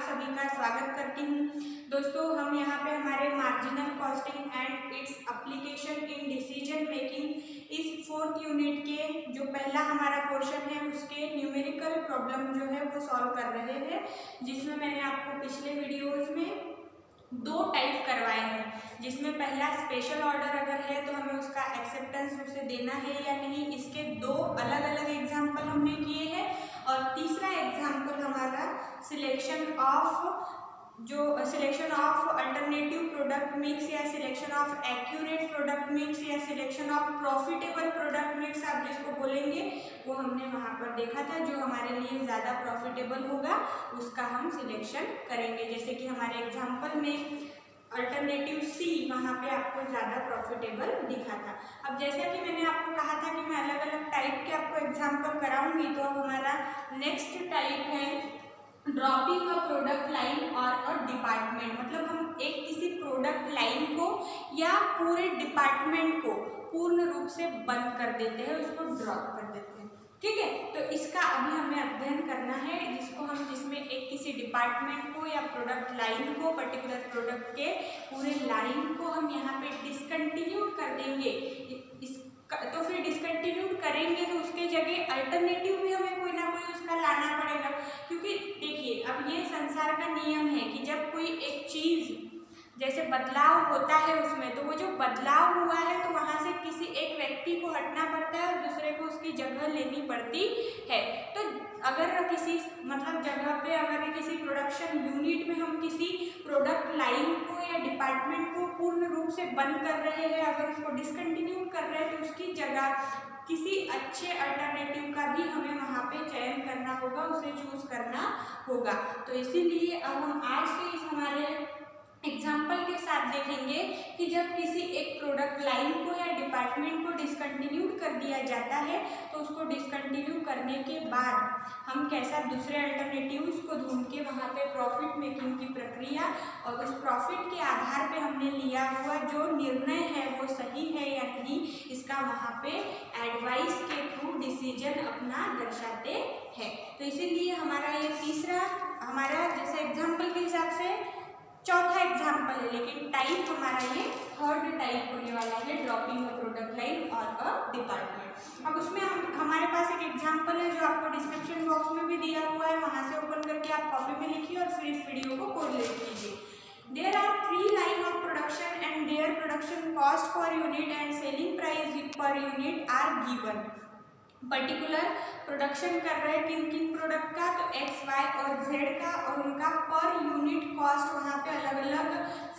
आप सभी का स्वागत करती हूँ। दोस्तों, हम यहाँ पे हमारे marginal costing and its application in decision making इस 4th यूनिट के जो पहला हमारा पोर्शन है उसके न्यूमेरिकल प्रॉब्लम जो है वो सॉल्व कर रहे हैं, जिसमें मैंने आपको पिछले वीडियोज में 2 टाइप करवाए हैं। जिसमें पहला स्पेशल ऑर्डर अगर है तो हमें उसका एक्सेप्टेंस उसे देना है या नहीं, इसके 2 अलग अलग एग्जाम्पल हमने किए हैं। और तीसरा एग्जाम्पल हमारा selection of alternative product mix या selection of accurate product mix या selection of profitable product mix आप जिसको बोलेंगे, वो हमने वहाँ पर देखा था। जो हमारे लिए ज़्यादा प्रॉफिटेबल होगा उसका हम सिलेक्शन करेंगे। जैसे कि हमारे एग्जाम्पल में अल्टरनेटिव सी वहाँ पे आपको ज़्यादा प्रॉफिटेबल दिखा था। अब जैसा कि मैंने आपको कहा था कि मैं अलग अलग टाइप के आपको एग्जाम्पल कराऊंगी, तो अब हमारा नेक्स्ट टाइप है ड्रॉपिंग अ प्रोडक्ट लाइन और अ डिपार्टमेंट। मतलब हम एक किसी प्रोडक्ट लाइन को या पूरे डिपार्टमेंट को पूर्ण रूप से बंद कर देते हैं, उसको ड्रॉप कर देते हैं। ठीक है, तो इसका अभी हमें अध्ययन करना है, जिसमें एक किसी डिपार्टमेंट को या प्रोडक्ट लाइन को, पर्टिकुलर प्रोडक्ट के पूरे लाइन को हम यहाँ पे डिसकंटिन्यू कर देंगे। तो फिर डिसकंटिन्यू करेंगे तो उसके जगह अल्टरनेटिव भी हमें कोई ना कोई उसका लाना पड़ेगा। क्योंकि देखिए, अब ये संसार का नियम है कि जब कोई एक चीज़ जैसे बदलाव होता है उसमें, तो वो जो बदलाव हुआ है तो वहाँ से किसी एक व्यक्ति को हटना पड़ता है और दूसरे को उसकी जगह लेनी पड़ती है। तो अगर किसी जगह पे अगर किसी प्रोडक्शन यूनिट में हम किसी प्रोडक्ट लाइन को या डिपार्टमेंट को पूर्ण रूप से बंद कर रहे हैं, अगर उसको डिसकंटिन्यू कर रहे हैं, तो उसकी जगह किसी अच्छे अल्टरनेटिव का भी हमें वहाँ पे चयन करना होगा, उसे चूज करना होगा। तो इसीलिए अब हम आज के इस हमारे एग्जाम्पल के साथ देखेंगे कि जब किसी एक प्रोडक्ट लाइन को या डिपार्टमेंट को डिसकंटिन्यू कर दिया जाता है, तो उसको डिसकंटिन्यू करने के बाद हम कैसा दूसरे अल्टरनेटिव्स को ढूंढ के वहाँ पे प्रॉफिट मेकिंग की प्रक्रिया और उस प्रॉफिट के आधार पे हमने लिया हुआ जो निर्णय है वो सही है या नहीं, इसका वहाँ पे एडवाइस के थ्रू डिसीजन अपना दर्शाते हैं। तो इसीलिए हमारा ये तीसरा, हमारा जैसे एग्जाम्पल के हिसाब से चौथा एग्जाम्पल है, लेकिन टाइप हमारा ये 3rd टाइप होने वाला है, ड्रॉपिंग अ प्रोडक्ट लाइन और अ डिपार्टमेंट। अब उसमें हमारे पास एक एग्जाम्पल है जो आपको डिस्क्रिप्शन बॉक्स में भी दिया हुआ है, वहाँ से ओपन करके आप कॉपी में लिखिए और फिर इस वीडियो को कोरिलेट कीजिए। There are 3 lines of production and their production cost per unit and selling price per unit are given। Particular production कर रहे हैं किन प्रोडक्ट का, तो एक्स, वाई और जेड का, और उनका पर यूनिट कॉस्ट वहाँ पे अलग अलग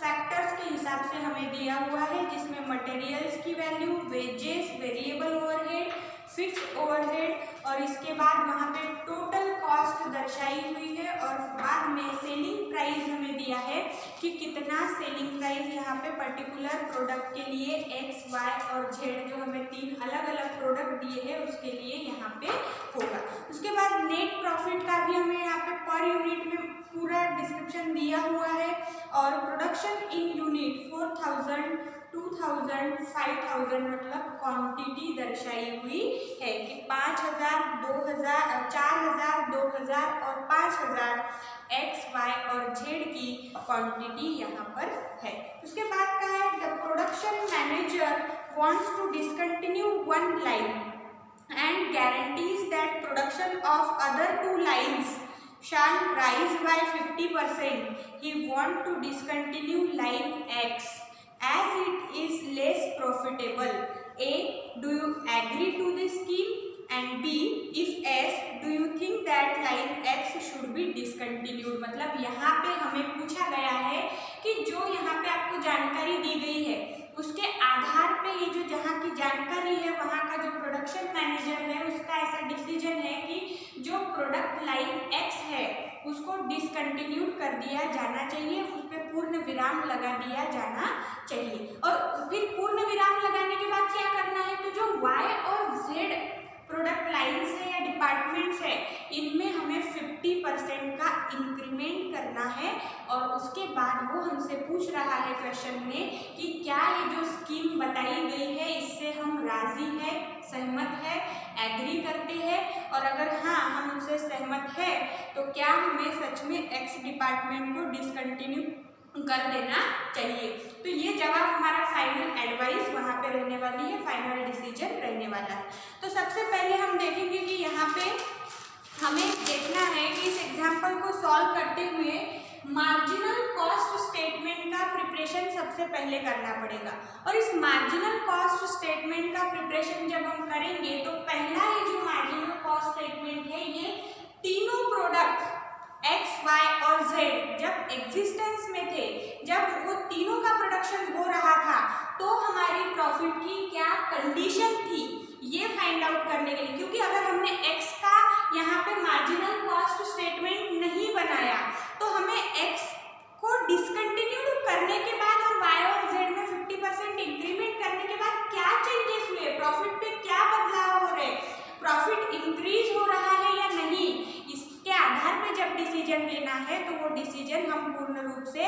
फैक्टर्स के हिसाब से हमें दिया हुआ है, जिसमें मटेरियल्स की value, wages, variable overhead, fixed overhead, और इसके बाद वहाँ पे टोटल कॉस्ट दर्शाई हुई है। और बाद में सेलिंग प्राइस हमें दिया है कि कितना सेलिंग प्राइस यहाँ पे पर्टिकुलर प्रोडक्ट के लिए एक्स, वाई और जेड, जो हमें 3 अलग अलग प्रोडक्ट दिए हैं उसके लिए यहाँ पे होगा। उसके बाद नेट प्रॉफिट का भी हमें यहाँ पे पर यूनिट में पूरा डिस्क्रिप्शन दिया हुआ है। और प्रोडक्शन इन यूनिट 4000, 2000, 5000 मतलब क्वांटिटी दर्शाई हुई है कि 5000, 2000, 4000, 2000 और 5000 एक्स, वाई और जेड की क्वांटिटी यहाँ पर है। उसके बाद का है the production manager wants to discontinue one line and guarantees that production of other 2 lines shall rise by 50%. He wants to discontinue line X as it is less profitable. A, do you agree to this scheme? And B, if yes, do you think that line X should be discontinued? मतलब यहाँ पे हमें पूछा गया है कि जो यहाँ पे आपको जानकारी दी गई है उसके आधार पे ये जो जहाँ की जानकारी है वहाँ का जो प्रोडक्शन मैनेजर है उसका ऐसा डिसीजन है कि जो प्रोडक्ट लाइन X है उसको डिसकंटिन्यू कर दिया जाना चाहिए, उस पर पूर्ण विराम लगा दिया जाना चाहिए। और फिर पूर्ण विराम लगाने के बाद क्या करना है, तो जो Y और Z प्रोडक्ट लाइन्स है या डिपार्टमेंट्स है इनमें हमें 50% का इंक्रीमेंट करना है। और उसके बाद वो हमसे पूछ रहा है क्वेश्चन में कि क्या ये जो स्कीम बताई गई है इससे हम राजी है, सहमत है, एग्री करते हैं, और अगर हाँ हम उनसे सहमत है तो क्या हमें सच में एक्स डिपार्टमेंट को डिसकंटिन्यू कर देना चाहिए। तो ये जवाब हमारा फाइनल एडवाइस वहाँ पे रहने वाली है, फाइनल डिसीजन रहने वाला है। तो सबसे पहले हम देखेंगे कि यहाँ पे हमें देखना है कि इस एग्जाम्पल को सॉल्व करते हुए मार्जिनल कॉस्ट स्टेटमेंट का प्रिपरेशन सबसे पहले करना पड़ेगा। और इस मार्जिनल कॉस्ट स्टेटमेंट का प्रिपरेशन जब हम करेंगे तो पहला ये जो मार्जिनल कॉस्ट स्टेटमेंट है, ये तीनों प्रोडक्ट एक्स, वाई और जेड जब एग्जिस्टेंस में थे, जब वो तीनों का प्रोडक्शन हो रहा था, तो हमारी प्रॉफिट की क्या कंडीशन थी ये फाइंड आउट करने के लिए। क्योंकि अगर हमने एक्स का यहाँ पे मार्जिनल कॉस्ट स्टेटमेंट नहीं बनाया तो हमें एक्स को डिसकंटिन्यूड करने के बाद और वाई और जेड में 50% इंक्रीमेंट करने के बाद क्या चेंजेस हुए, प्रॉफिट पे क्या बदलाव हो रहे, प्रॉफिट इंक्रीज हो रहा है या नहीं, इसके आधार पे जब डिसीजन लेना है तो वो डिसीजन हम पूर्ण रूप से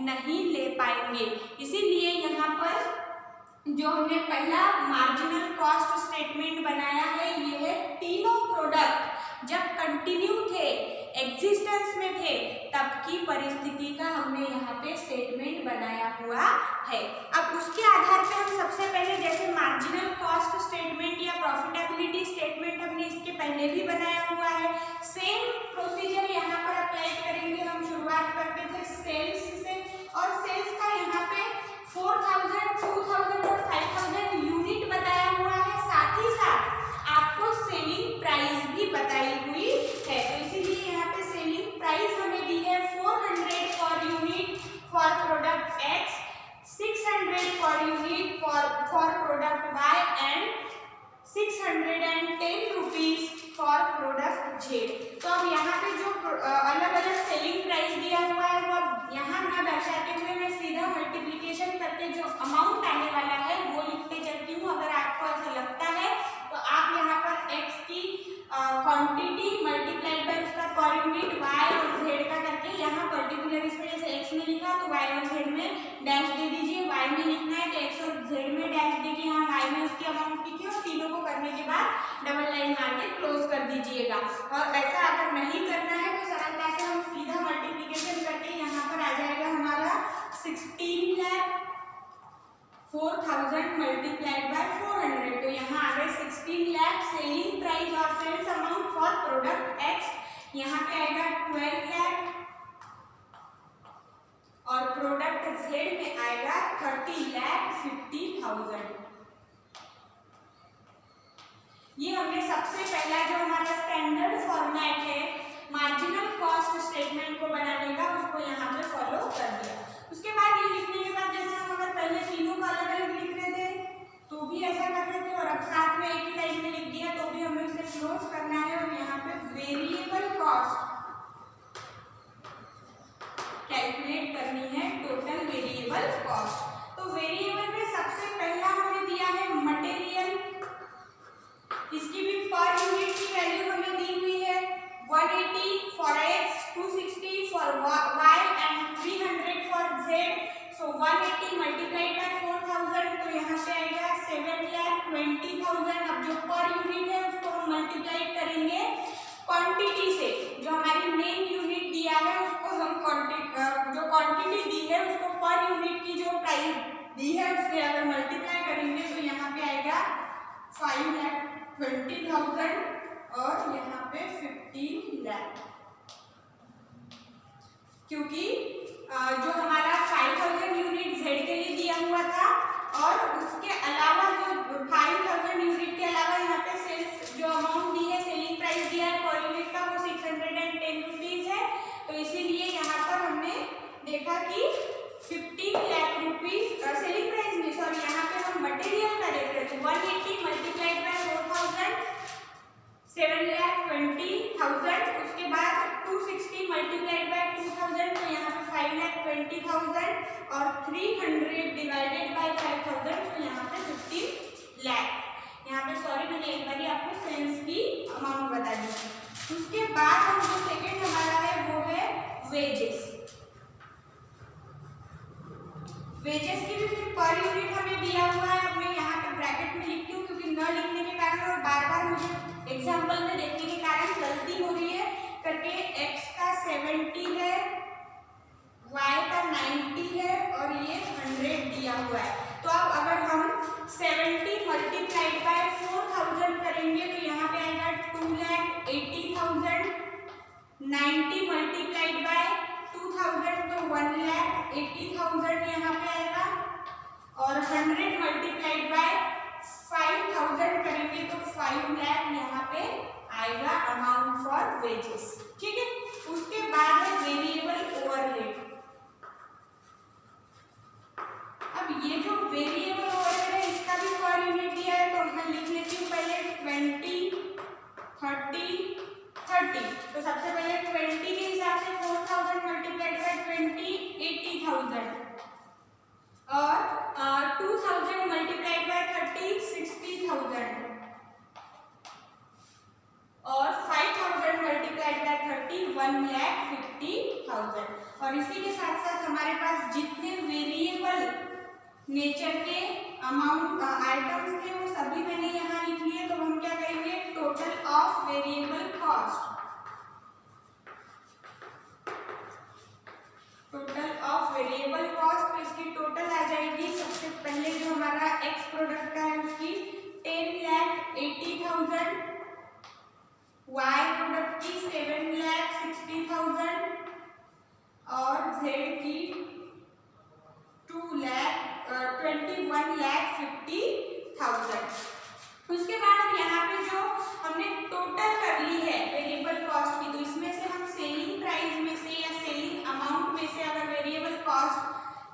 नहीं ले पाएंगे। इसीलिए यहाँ पर जो हमने पहला मार्जिनल कॉस्ट स्टेटमेंट बनाया है, ये है तीनों प्रोडक्ट जब कंटिन्यू थे, एग्जिस्टेंस में थे, तब की परिस्थिति का हमने यहाँ पे स्टेटमेंट बनाया हुआ है। अब उसके आधार पे हम सबसे पहले जैसे मार्जिनल कॉस्ट स्टेटमेंट या प्रॉफिटेबिलिटी स्टेटमेंट हमने इसके पहले भी बनाया हुआ है, सेम प्रोसीजर यहाँ पर अप्लाई करेंगे। हम शुरुआत करते थे सेल्स से, और सेल्स का यहाँ पे 4000, 2000 और 5000 यूनिट बताया हुआ है, साथ ही साथ आपको सेलिंग प्राइस भी बताई हुई है। तो इसीलिए यहाँ पे सेलिंग प्राइस हमें दी है 400 for unit for product X, 600 for unit for product Y and 610 rupees for product Z. तो अब यहाँ पे जो अलग अलग सेलिंग प्राइस दिया हुआ है वो यहाँ न दर्शाते हुए मैं सीधा मल्टीप्लिकेशन करके जो अमाउंट आने वाला है वो लिखते चलती हूँ। अगर आपको ऐसा लगता है तो आप यहाँ पर एक्स की क्वांटिटी मल्टीप्लाइड बाय उसका पर यूनिट वाई और जेड का करके यहाँ पर्टिकुलर इस वजह से एक्स में लिखा तो वाई और जेड में डैश दे दीजिए, वाई में लिखना है तो एक्स और जेड में डैश देके यहाँ वाई में उसकी अमाउंट लिखिए और तीनों को करने के बाद डबल लाइन मार के क्लोज कर दीजिएगा। और ऐसा अगर नहीं करना है तो सरलता से हम सीधा मल्टीप्लिकेशन करके यहाँ पर आ जाएगा हमारा 16 लाख 4000 मल्टीप्लाइड बाय 400। तो यहाँ आ गए 16 लाख सेलिंग प्राइस और sales amount for product X, यहाँ पे आएगा 12 लाख और प्रोडक्ट जेड में आएगा 30,50,000। ये हमने सबसे पहला जो हमारा स्टैंडर्ड फॉर्मेट है मार्जिनल कॉस्ट स्टेटमेंट को बनाने का, उसको यहाँ पे फॉलो कर दिया। उसके बाद ये लिखने के बाद जैसे हम अगर पहले तीनों को अलग अलग लिख रहे थे तो भी ऐसा कर रहे थे, और अब साथ में एक ही लाइन में लिख दिया तो भी हमें इसे क्लोज करना है। और यहाँ पे वेरिएबल कॉस्ट कैलकुलेट करनी है, टोटल वेरिएबल कॉस्ट। तो वेरिएबल में सबसे पहला हमें दिया है मटेरियल, इसकी भी पर यूनिट की वैल्यू हमें दी हुई है 180 for X, 260 for Y and 300 for Z. So 180 multiplied by 4000 तो यहाँ पे आएगा 7,20,000। अब जो पर यूनिट है उसको हम मल्टीप्लाई करेंगे क्वांटिटी से, जो हमारी मेन यूनिट दिया है उसको हम जो क्वांटिटी दी है उसको पर यूनिट की जो प्राइस दी है उससे अगर मल्टीप्लाई करेंगे तो यहाँ पे आएगा 5,20,000 और यहाँ पे 15 लाख। क्योंकि जो हमारा 5000 यूनिट जेड के लिए दिया हुआ था और उसके अलावा जो 5000 यूनिट के अलावा यहाँ पे सेल्स जो अमाउंट दी है, सेलिंग प्राइस दिया है पर यूनिट का वो 610 रुपीज है। तो इसीलिए यहाँ पर हमने देखा कि 15 लाख रुपीज सेलिंग प्राइस में, सॉरी यहाँ पे हम मटेरियल का देख रहे थे 180 मल्टीप्लाइड बाय 4000 7,20,000। उसके बाद 260 मल्टीप्लाइड बाय 2000 तो यहाँ पे 5,20,000 और 300 डिवाइडेड बाय 5,000 तो यहाँ पे 15 लाख। यहाँ पे सॉरी मैंने एक बार आपको सेल्स की अमाउंट बता दी। उसके बाद हम जो सेकेंड हमारा है वो है वेजेस। वेजेस की भी फिर पर यूनिट हमें दिया हुआ है, अब मैं यहाँ पे ब्रैकेट में लिखती हूँ क्योंकि न लिखने के कारण में और बार बार मुझे एग्जाम्पल में देखने के कारण गलती हो रही है करके x का 70 है, y का 90 है और ये 100 दिया हुआ है। तो अब अगर हम 70 मल्टीप्लाइड बाय 4000 करेंगे तो यहाँ पे आएगा 2,80,000, 90 मल्टीप्लाइड बाय 2000 तो 1,80,000 यहाँ पे आएगा और 100 मल्टीप्लाइड बाय 5000 करेंगे तो 5 लाख यहाँ पे आएगा अमाउंट फॉर वेजेस। ठीक है, उसके बाद है वेरिएबल ओवरहेड। अब ये जो वेरिएबल ओवरहेड है इसका भी पर यूनिट दिया है तो मैं लिख लेती हूँ पहले 20, 30, 30। तो सबसे पहले 20 के हिसाब से 4000 मल्टीप्लाइड बाय 20 80,000 और 2000 मल्टीप्लाइड बाय 30 60,000 और 5000 मल्टीप्लाइड बाय 30 1,50,000। और इसी के साथ साथ हमारे पास जितने वेरिएबल नेचर के अमाउंट आइटम्स थे वो सभी मैंने यहाँ लिख लिए। तो हम क्या करेंगे, total of variable cost, total of variable cost. तो इसकी टोटल आ जाएगी, सबसे पहले जो हमारा एक्स प्रोडक्ट का है उसकी 10,80,000, वाई प्रोडक्ट की 7,60,000 और जेड की 21,50,000। उसके बाद अब यहाँ पे जो हमने टोटल कर ली है वेरिएबल कॉस्ट की, तो इसमें से हम सेलिंग प्राइस में से या सेलिंग अमाउंट में से अगर वेरिएबल कॉस्ट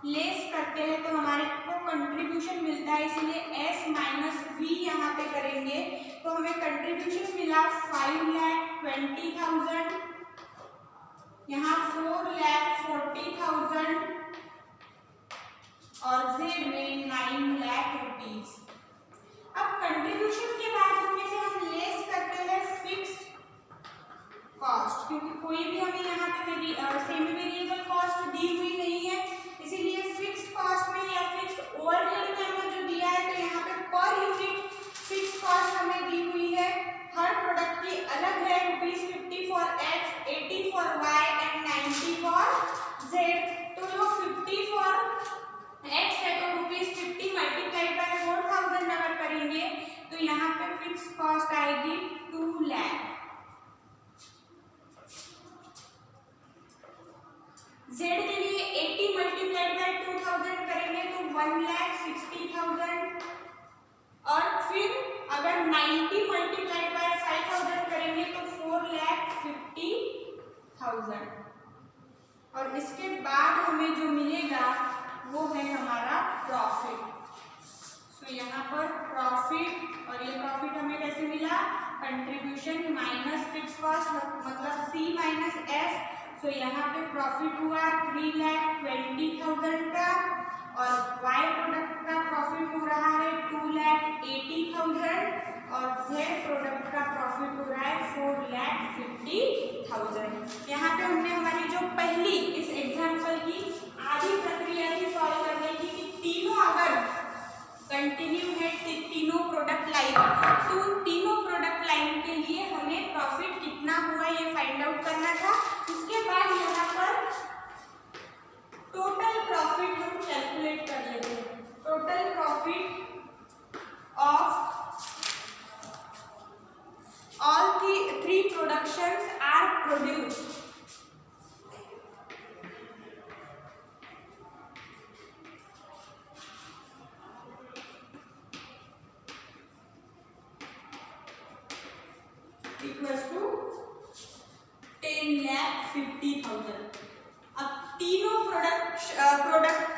लेस करते हैं तो हमारे को कंट्रीब्यूशन मिलता है, इसलिए S माइनस V यहाँ पे करेंगे तो हमें कंट्रीब्यूशन मिला 5,20,000, यहाँ 4,40,000 और जेड में 9 लाख रुपीज। अब कंट्रीब्यूशन के बाद उसमें से हम लेस करते हैं फिक्स्ड कॉस्ट, क्योंकि कोई भी हमें यहाँ पे सेमी वेरिएबल कॉस्ट दी हुई नहीं है, इसीलिए फिक्स्ड कॉस्ट में या फिक्स्ड ओवरहेड में हमें जो दिया है तो यहाँ पे पर यूनिट फिक्स्ड कॉस्ट हमें दी हुई है। हर प्रोडक्ट की अलग है, ₹50 for X, 80 for Y and 90 for Z. तो जो 50 फॉर एक्स है तो ₹50 मल्टीप्लाइड बाय 4000 अगर करेंगे तो यहाँ पे फिक्स्ड कॉस्ट आएगी 2 लाख। जेड के लिए 80 मल्टीप्लाइड बाय 2000 करेंगे तो 1,60,000 और फिर अगर 90 मल्टीप्लाइड बाय 5000 करेंगे तो 4,50,000 और इसके बाद हमें जो मिलेगा वो है हमारा प्रॉफिट। तो यहाँ पर प्रॉफिट, और ये प्रॉफिट हमें कैसे मिला, कंट्रीब्यूशन माइनस फिक्स कॉस्ट मतलब C माइनस F। तो यहाँ पे प्रॉफिट हुआ 3,20,000 का और वाई प्रोडक्ट का प्रॉफिट हो रहा है 2,80,000 और जेड प्रोडक्ट का प्रॉफिट हो रहा है 4,50,000। यहाँ पे हमने हमारी जो पहली इस एग्जाम्पल की आधी प्रक्रिया थी सॉल्व करने की कि तीनों अगर कंटिन्यू है तीनों प्रोडक्ट लाइन, तो उन तीनों प्रोडक्ट लाइन के लिए हमें प्रॉफिट कितना हुआ ये फाइंड आउट करना था। उसके बाद यहाँ पर टोटल प्रॉफिट हम कैलकुलेट कर लेते हैं। Total profit of all three productions are produced. Equals to 10,50,000। अब तीनों प्रोडक्ट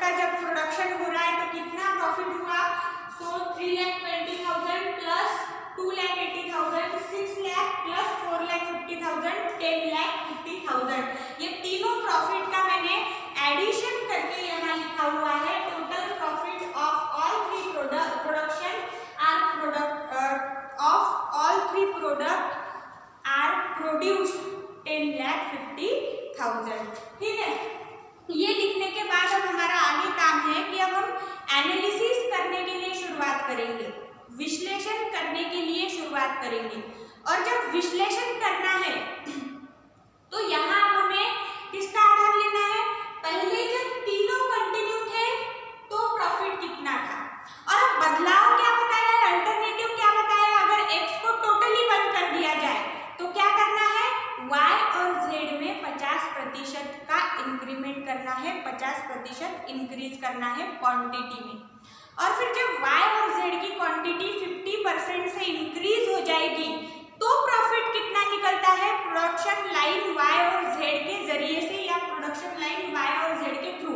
का जब प्रोडक्शन हो रहा है तो कितना प्रॉफिट हुआ, सो 3,20,000 प्लस 2,80,000, 6 लाख प्लस 4,50,000, 10,50,000। ये तीनों प्रॉफिट का मैंने एडिशन करके यहाँ लिखा हुआ है। Total profit of all three production are produced 10,50,000। ठीक है, ये लिखने के बाद अब हमारा आगे काम है कि अब हम एनालिसिस करने के लिए शुरुआत करेंगे, विश्लेषण करने के लिए शुरुआत बात करेंगे। और जब विश्लेषण करना है तो यहाँ हमें किसका आधार लेना है, पहले जब तीनों कंटिन्यू थे तो प्रॉफिट कितना था, और अब बदलाव क्या बताया है, अल्टरनेटिव क्या बताया, अगर x को टोटली बंद कर दिया जाए तो क्या करना है, y और z में 50% का इंक्रीमेंट करना है, 50% इंक्रीज करना है क्वांटिटी में। और फिर जब y और z की क्वांटिटी 50% से इंक्रीज हो जाएगी तो प्रॉफिट कितना निकलता है, प्रोडक्शन लाइन y और z के जरिए से या प्रोडक्शन लाइन y और z के थ्रू,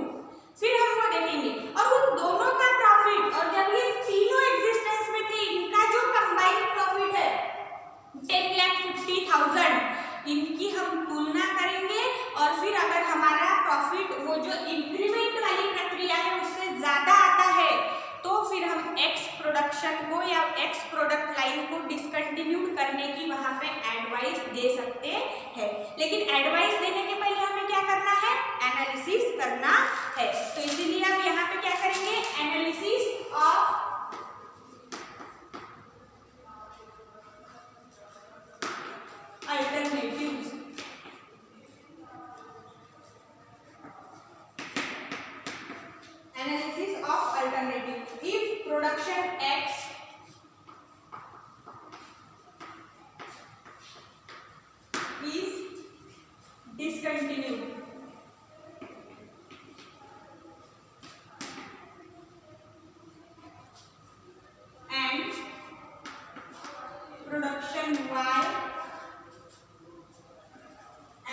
फिर हम वो देखेंगे। और उन दोनों का प्रॉफिट, और जब ये तीनों एग्जिस्टेंस में थे, इनका जो कंबाइंड प्रॉफिट है 10,50,000, इनकी हम तुलना करेंगे। और फिर अगर हमारा प्रॉफिट वो जो इंक्रीमेंट वाली प्रक्रिया है उससे ज्यादा आता है तो फिर हम एक्स प्रोडक्शन को या एक्स प्रोडक्ट लाइन को डिसकंटिन्यूड करने की वहां पे एडवाइस दे सकते हैं। लेकिन एडवाइस देने के पहले हमें क्या करना है, एनालिसिस करना है। तो इसीलिए अब यहाँ पे क्या करेंगे, analysis of alternatives। Analysis of alternatives। If production X is discontinued and production Y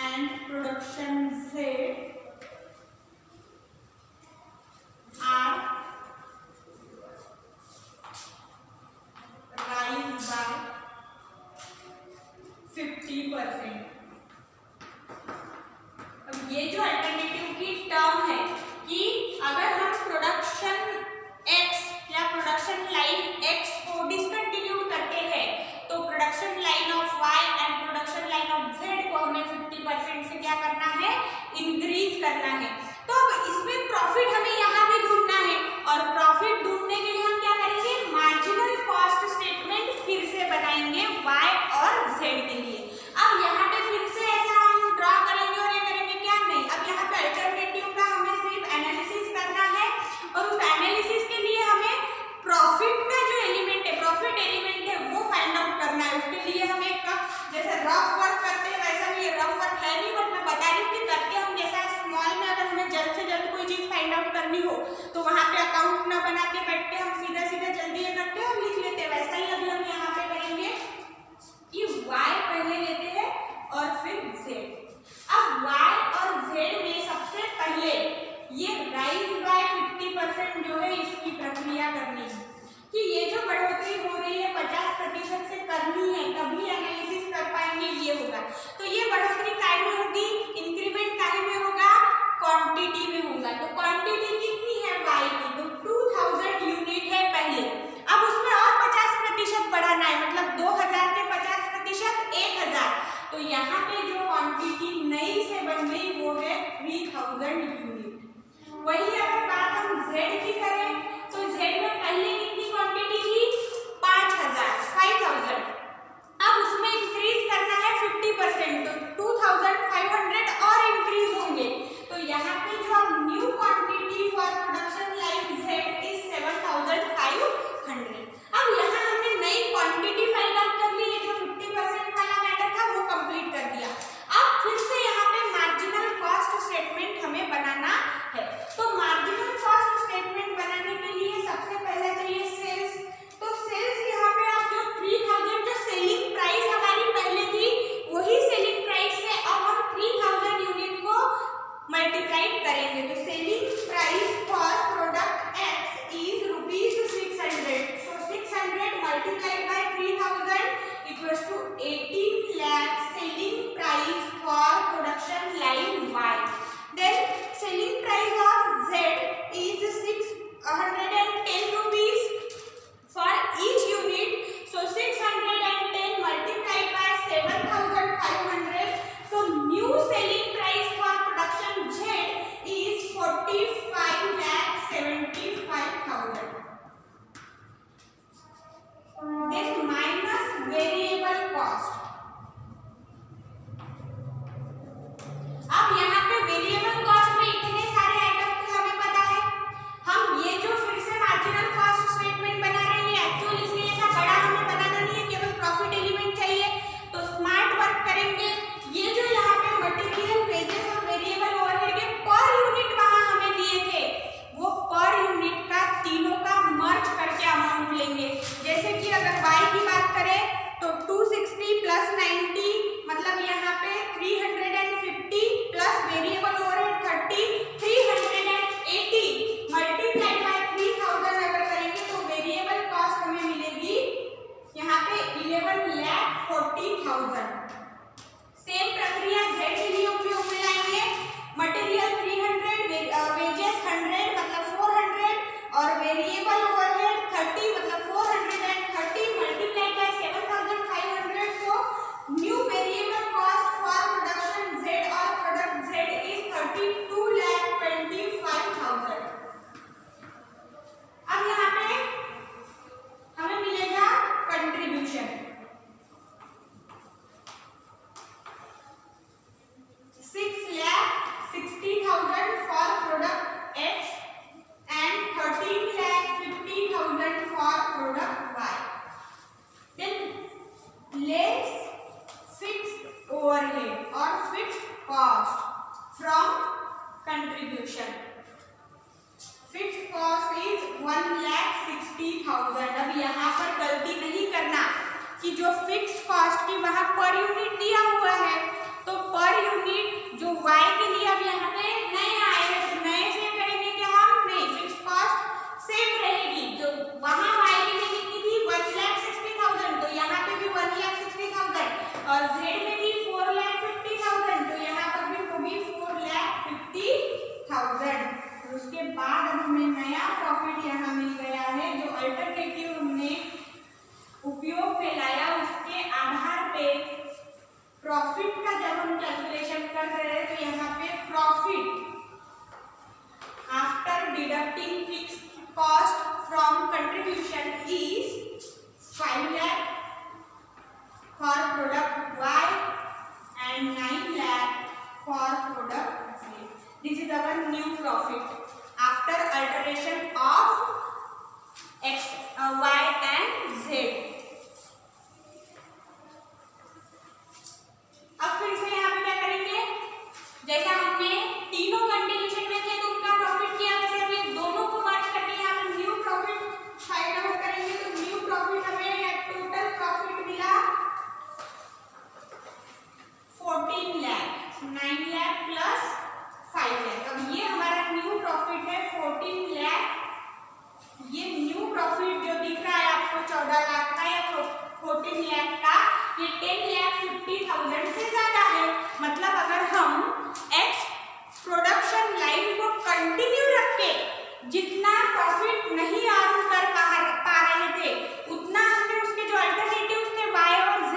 and production Z are rise by 50%। अब ये जो अल्टरनेटिव की टर्म है कि अगर हम प्रोडक्शन X या प्रोडक्शन लाइन X को डिसकंटिन्यू करते हैं तो production line of Y and production line of Z को हमें 50% से क्या करना है, इंक्रीज करना है। तो अब इसमें प्रॉफिट हमें यहाँ भी ढूंढना है, और प्रॉफिट ढूंढने के लिए हम क्या करेंगे, मार्जिनल कॉस्ट स्टेटमेंट फिर से बनाएंगे Y और Z के लिए। अब यहाँ पे फिर से ऐसा हम ड्रॉ करेंगे और ये करेंगे क्या, नहीं, अब यहाँ पे अल्टरनेटिव का हमें सिर्फ एनालिसिस करना है, और उस एनालिसिस के लिए हमें प्रॉफिट का जो एलिमेंट है, प्रॉफिट एलिमेंट है वो फाइंड आउट करना है। उसके लिए हमें जैसे रफ वर्क करते हैं वैसा भी रफ वर्क है नहीं, बट मैं बता रही हूँ कि करके हम जैसा स्मॉल में अगर हमें लेस फिक्स्ड ओवरहेड और fixed cost from contribution. Fixed cost is 1,60,000। अब यहाँ पर गलती नहीं करना कि जो फिक्स्ड कॉस्ट की वहां पर यूनिट दिया हुआ है, तो पर यूनिट जो y के लिए अब यहाँ पे नए आए हैं, तो नए से करेंगे कि हम नहीं, फिक्स्ड कॉस्ट सेम रहेगी। जो वहां y के लिए कितनी थी 1,60,000, तो यहाँ पे भी 1,60,000 और z में भी 4,50,000, तो यहाँ पर भी होगी 4,50,000। उसके बाद अब हमें नया प्रॉफिट यहाँ मिल गया है, जो अल्टरनेटिव हमने उपयोग में लाया उसके आधार पे प्रॉफिट का जब हम कैलकुलेशन कर रहे हैं, तो यहाँ पे profit after deducting fixed cost from contribution is 5 lakh for product Y and 9 lakh for product Z. This is our new profit after alteration of X, Y and Z. अब फिर से यहाँ पे क्या करेंगे, जैसा हमने तीनों कंट्रीब्यूशन में थे तो उनका प्रॉफिट किया, वैसे हम दोनों को मर्ज करके यहाँ पे न्यू प्रॉफिट फाइंड आउट करेंगे। तो न्यू प्रॉफिट हमें टोटल प्रॉफिट मिला 14 लाख, 9 लाख प्लस 5 लाख। अब ये हमारा न्यू प्रॉफिट है 14 लाख। ये न्यू प्रॉफिट जो दिख रहा है आपको 14 लाख का या 14 लाख का, ये 10,50,000 से ज्यादा है। मतलब अगर हम एक्स प्रोडक्शन लाइन को कंटिन्यू रख के जितना प्रॉफिट नहीं अर्न कर पा रहे थे, उतना हमने उसके जो अल्टरनेटिव्स थे Y और Z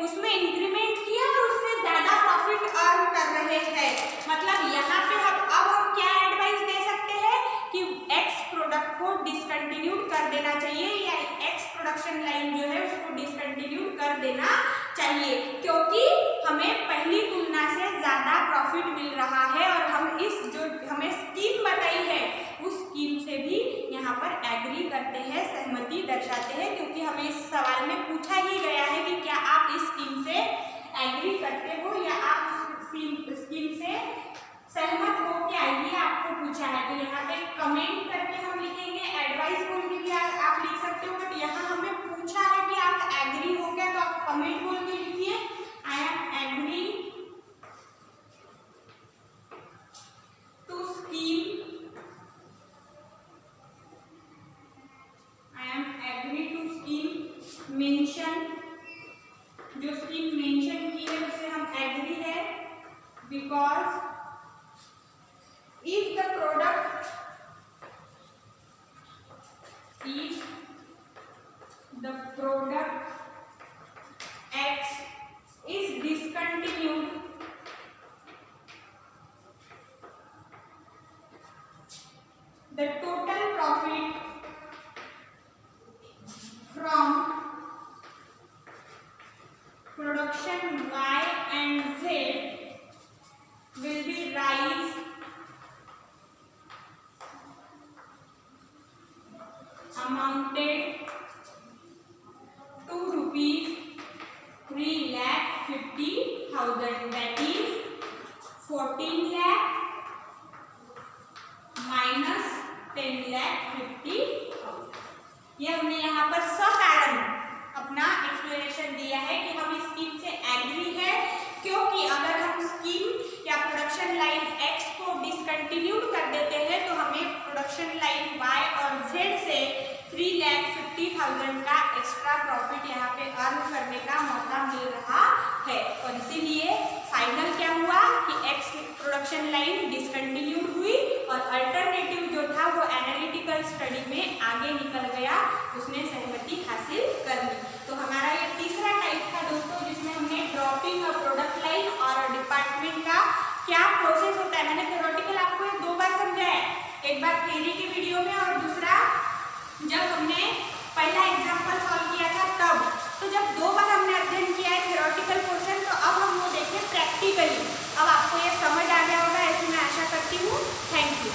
उसमें इंक्रीमेंट किया और उससे ज्यादा प्रॉफिट अर्न कर रहे हैं। मतलब यहाँ पे हम क्या एडवाइस दे सकते हैं कि एक्स प्रोडक्ट को डिसकंटिन्यूड कर देना चाहिए, या एक्स प्रोडक्शन लाइन जो है उसको डिसकंटिन्यूड कर देना चाहिए, क्योंकि हमें पहली तुलना से ज्यादा प्रॉफिट मिल रहा है और हम इस जो हमें स्कीम बताई है उस स्कीम से भी यहाँ पर एग्री करते हैं, सहमति दर्शाते हैं, क्योंकि हमें इस सवाल में पूछा ही गया है कि क्या आप इस स्कीम से एग्री करते हो या आप स्कीम से सहमत हो क्या, ये आपको पूछा है। तो यहाँ पे कमेंट करके हम लिखेंगे, एडवाइस बोल के भी आप लिख सकते हो, बट यहाँ हमें पूछा है कि आप एग्री हो क्या, तो आप कमेंट बोल के लिखिए I am agree to scheme, I am agree to scheme mention. जो स्कीम मेंशन की है उससे हम एग्री है, because if the product X is discontinued, the total profit from production Y and Z will be rise amounted to rupees 3,50,000, that is 14 lakh minus 10,50,000। ये हमने यहाँ पर सकारण अपना एक्सप्लेनेशन दिया है कि हम इस स्कीम से एग्री है, क्योंकि अगर हम स्कीम या प्रोडक्शन लाइन X को डिसकंटिन्यूड कर देते हैं तो हमें प्रोडक्शन लाइन Y और Z से 3,50,000 का एक्स्ट्रा प्रॉफिट यहाँ पे अर्न करने का मौका मिल रहा है। और इसीलिए फाइनल क्या हुआ कि X प्रोडक्शन लाइन डिसकंटिन्यूड हुई और अल्टरनेटिव जो था वो एनालिटिकल स्टडी में आगे निकल गया, उसने सहमति हासिल कर ली। तो हमारा ये तीसरा टाइप था दोस्तों, जिसमें हमने ड्रॉपिंग और प्रोडक्ट लाइन और डिपार्टमेंट का क्या प्रोसेस होता है। मैंने थ्योरेटिकल आपको 2 बार समझाया, एक बार थ्योरी की वीडियो में और दूसरा जब हमने पहला एग्जाम्पल सॉल्व किया था तब। तो जब 2 बार हमने अध्ययन किया है थ्योरेटिकल पोर्शन, तो अब हम वो देखें प्रैक्टिकली। अब आपको ये समझ आ गया होगा ऐसी मैं आशा करती हूँ। Thank you.